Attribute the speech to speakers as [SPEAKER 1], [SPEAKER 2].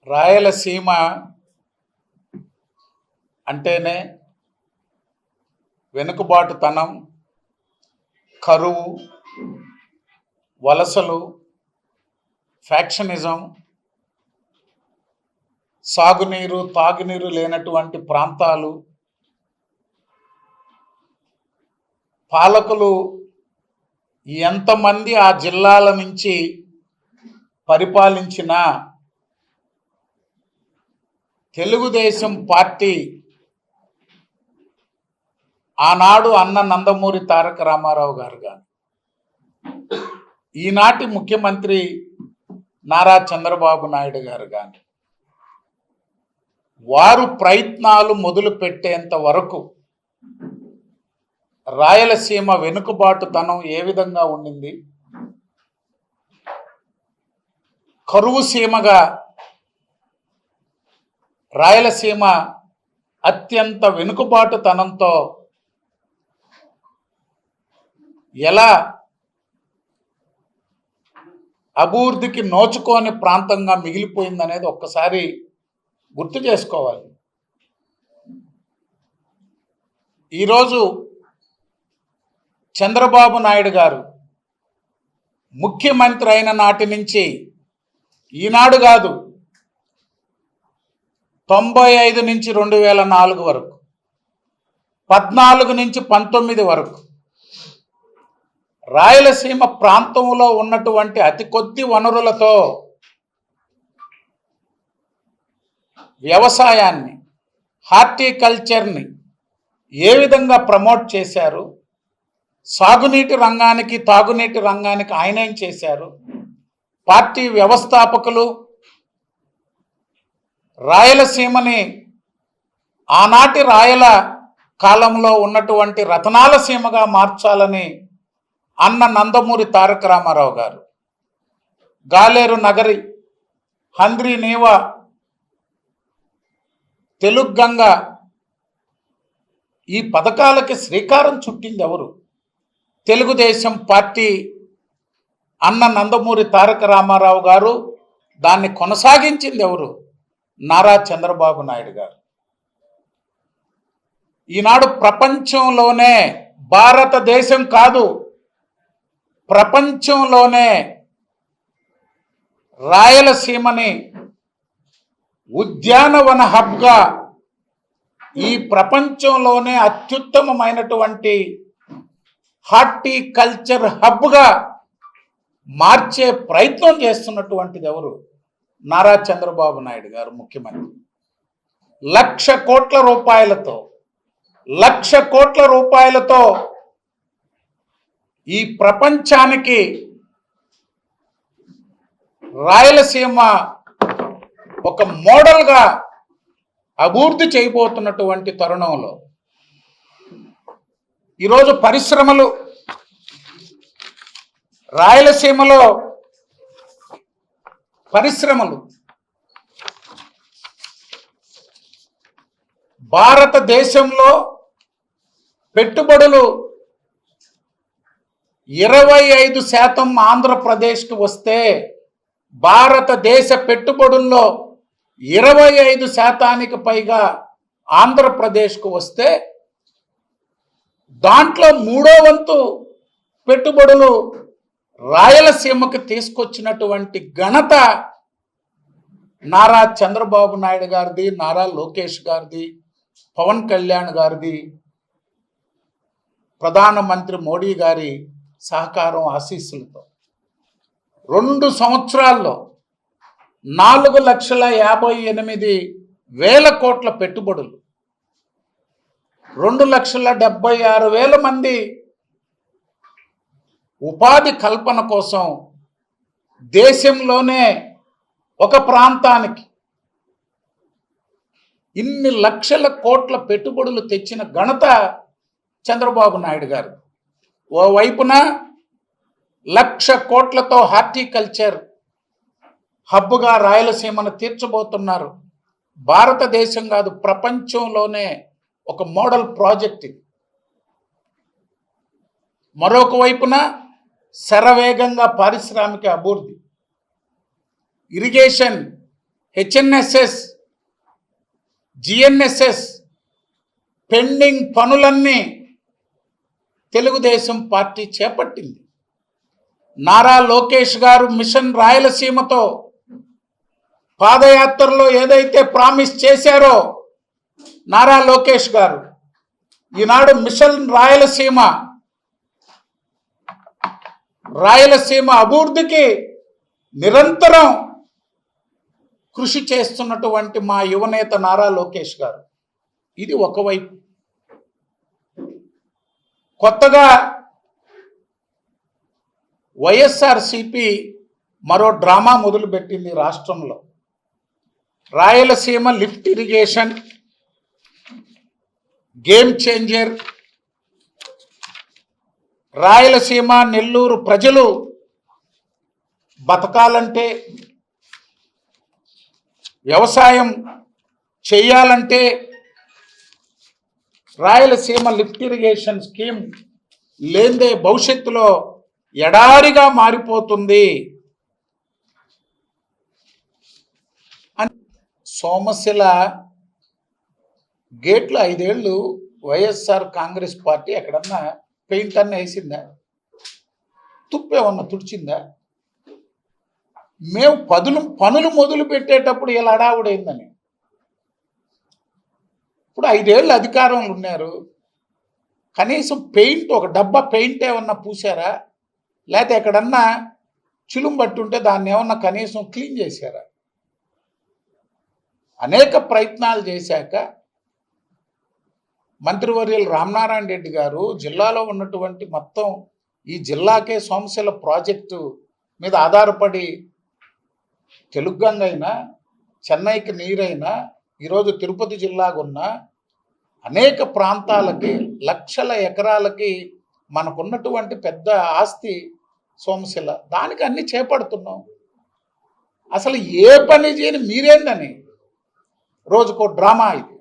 [SPEAKER 1] రాయలసీమ అంటేనే వెనుకబాటుతనం, కరువు, వలసలు, ఫ్యాక్షనిజం, సాగునీరు తాగునీరు లేనటువంటి ప్రాంతాలు, పాలకులు ఎంతమంది ఆ జిల్లాల నుంచి పరిపాలించినా తెలుగుదేశం పార్టీ ఆనాడు అన్న నందమూరి తారక రామారావు గారు కానీ ఈనాటి ముఖ్యమంత్రి నారా చంద్రబాబు నాయుడు గారు కానీ వారు ప్రయత్నాలు మొదలు పెట్టేంత వరకు రాయలసీమ వెనుకబాటుతనం ఏ విధంగా ఉండింది, కరువు సీమగా రాయలసీమ అత్యంత వెనుకబాటుతనంతో ఎలా అభివృద్ధికి నోచుకోని ప్రాంతంగా మిగిలిపోయిందనేది ఒక్కసారి గుర్తు చేసుకోవాలి. ఈరోజు చంద్రబాబు నాయుడు గారు ముఖ్యమంత్రి అయిన నాటి నుంచి ఈనాడు కాదు 95 నుంచి 2004 వరకు, 14 నుంచి 19 వరకు రాయలసీమ ప్రాంతంలో ఉన్నటువంటి అతి కొద్ది వనరులతో వ్యవసాయాన్ని, హార్టికల్చర్ని ఏ విధంగా ప్రమోట్ చేశారు, సాగునీటి రంగానికి తాగునీటి రంగానికి ఆయన ఏం చేశారు, పార్టీ వ్యవస్థాపకులు రాయలసీమని ఆనాటి రాయల కాలంలో ఉన్నటువంటి రతనాల సీమగా మార్చాలని అన్న నందమూరి తారక రామారావు గారు, గాలేరు నగరి, హంద్రీ నీవ, తెలుగంగ ఈ పథకాలకి శ్రీకారం చుట్టింది ఎవరు? తెలుగుదేశం పార్టీ అన్న నందమూరి తారక రామారావు గారు. దాన్ని కొనసాగించింది ఎవరు? నారా చంద్రబాబు నాయుడు గారు. ఈనాడు ప్రపంచంలోనే, భారతదేశం కాదు ప్రపంచంలోనే రాయలసీమని ఉద్యానవన హబ్గా, ఈ ప్రపంచంలోనే అత్యుత్తమమైనటువంటి హార్టికల్చర్ హబ్గా మార్చే ప్రయత్నం చేస్తున్నటువంటిది ఎవరు? నారా చంద్రబాబు నాయుడు గారు ముఖ్యమంత్రి. 1,00,000 కోట్ల రూపాయలతో ఈ ప్రపంచానికి రాయలసీమ ఒక మోడల్గా అభివృద్ధి చేయబోతున్నటువంటి తరుణంలో ఈరోజు పరిశ్రమలు రాయలసీమలో భారతదేశంలో పెట్టుబడులు 25% ఆంధ్రప్రదేశ్కి వస్తే, భారతదేశ పెట్టుబడుల్లో 25% పైగా ఆంధ్రప్రదేశ్కు వస్తే, దాంట్లో 3వ వంతు పెట్టుబడులు రాయలసీమకు తీసుకొచ్చినటువంటి ఘనత నారా చంద్రబాబు నాయుడు గారిది, నారా లోకేష్ గారిది, పవన్ కళ్యాణ్ గారిది, ప్రధానమంత్రి మోడీ గారి సహకారం, ఆశీస్సులతో 2 సంవత్సరాల్లో 4,58,000 కోట్ల పెట్టుబడులు, 2,76,000 మంది ఉపాధి కల్పన కోసం దేశంలోనే ఒక ప్రాంతానికి ఇన్ని లక్షల కోట్ల పెట్టుబడులు తెచ్చిన ఘనత చంద్రబాబు నాయుడు గారు. ఓవైపున 1,00,000 కోట్లతో హార్టికల్చర్ హబ్గా రాయలసీమను తీర్చబోతున్నారు. భారతదేశం కాదు, ప్రపంచంలోనే ఒక మోడల్ ప్రాజెక్ట్ ఇది. మరొక వైపున శరవేగంగా పారిశ్రామిక అభివృద్ధి, ఇరిగేషన్, హెచ్ఎన్ఎస్ఎస్, జిఎన్ఎస్ఎస్ పెండింగ్ పనులన్నీ తెలుగుదేశం పార్టీ చేపట్టింది. నారా లోకేష్ గారు మిషన్ రాయలసీమతో పాదయాత్రలో ఏదైతే ప్రామిస్ చేశారో నారా లోకేష్ గారు, ఈనాడు మిషన్ రాయలసీమ అభివృద్ధికి నిరంతరం కృషి చేస్తున్నటువంటి మా యువనేత నారా లోకేష్ గారు. ఇది ఒకవైపు. కొత్తగా వైఎస్ఆర్సిపి మరో డ్రామా మొదలుపెట్టింది రాష్ట్రంలో. Rayalaseema lift irrigation game changer. Rayalaseema Nellore ప్రజలు బతకాలంటే, వ్యవసాయం చేయాలంటే రాయలసీమ లిఫ్ట్ ఇరిగేషన్ స్కీమ్ లేందే భవిష్యత్తులో ఎడారిగా మారిపోతుంది అని. సోమశిల గేట్లు 5 ఏళ్ళు వైఎస్ఆర్ కాంగ్రెస్ పార్టీ ఎక్కడన్నా పెయింట్ అన్న వేసిందా? తుప్పేమన్నా తుడిచిందా? మేము పనులు మొదలు పెట్టేటప్పుడు ఇలా హడావుడైందని. ఇప్పుడు 5 ఏళ్ళు అధికారంలో ఉన్నారు, కనీసం పెయింట్, ఒక డబ్బా పెయింట్ ఏమన్నా పూసారా? లేకపోతే ఎక్కడన్నా చిలుం పట్టుంటే దాన్ని ఏమన్నా కనీసం క్లీన్ చేశారా? అనేక ప్రయత్నాలు చేశాక మంత్రివర్యులు రామనారాయణ రెడ్డి గారు జిల్లాలో ఉన్నటువంటి మొత్తం ఈ జిల్లాకే సోమశిల ప్రాజెక్టు మీద ఆధారపడి తెలుగంగ అయినా, చెన్నైకి నీరైనా, ఈరోజు తిరుపతి జిల్లాకున్న అనేక ప్రాంతాలకి, లక్షల ఎకరాలకి మనకున్నటువంటి పెద్ద ఆస్తి సోమశిల. దానికి అన్ని చేపడుతున్నాం. అసలు ఏ పని చేయని మీరేందని రోజుకో డ్రామా ఇది.